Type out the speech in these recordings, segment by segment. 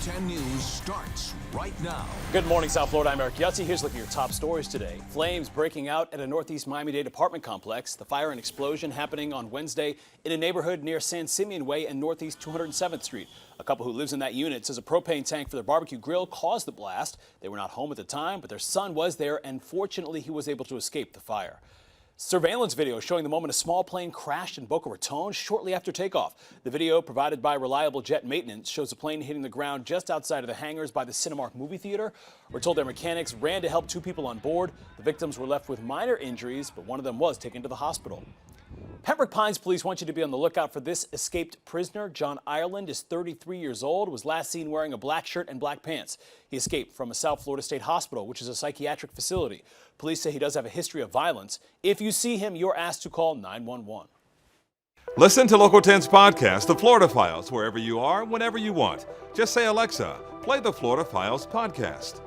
10 News starts right now. Good morning, South Florida. I'm Eric Yutzi. Here's a look at your top stories today. Flames breaking out at a Northeast Miami-Dade apartment complex. The fire and explosion happening on Wednesday in a neighborhood near San Simeon Way and Northeast 207th Street. A couple who lives in that unit says a propane tank for their barbecue grill caused the blast. They were not home at the time, but their son was there, and fortunately he was able to escape the fire. Surveillance video showing the moment a small plane crashed in Boca Raton shortly after takeoff. The video, provided by Reliable Jet Maintenance, shows the plane hitting the ground just outside of the hangars by the Cinemark movie theater. We're told their mechanics ran to help two people on board. The victims were left with minor injuries, but one of them was taken to the hospital. Pembroke Pines police want you to be on the lookout for this escaped prisoner. John Ireland is 33 years old, was last seen wearing a black shirt and black pants. He escaped from a South Florida State Hospital, which is a psychiatric facility. Police say he does have a history of violence. If you see him, you're asked to call 911. Listen to Local 10's podcast, The Florida Files, wherever you are, whenever you want. Just say, Alexa, play the Florida Files podcast.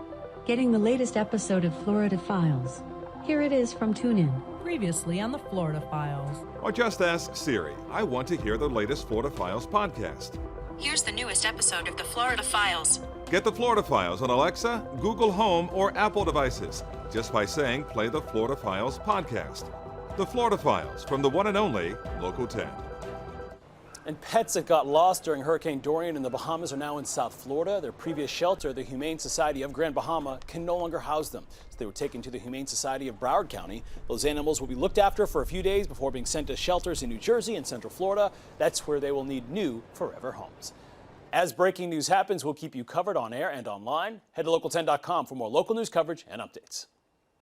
Getting the latest episode of Florida Files. Here it is from TuneIn. Previously on the Florida Files. Or just ask Siri, I want to hear the latest Florida Files podcast. Here's the newest episode of the Florida Files. Get the Florida Files on Alexa, Google Home, or Apple devices just by saying play the Florida Files podcast. The Florida Files from the one and only Local 10. And pets that got lost during Hurricane Dorian in the Bahamas are now in South Florida. Their previous shelter, the Humane Society of Grand Bahama, can no longer house them. So they were taken to the Humane Society of Broward County. Those animals will be looked after for a few days before being sent to shelters in New Jersey and Central Florida. That's where they will need new forever homes. As breaking news happens, we'll keep you covered on air and online. Head to local10.com for more local news coverage and updates.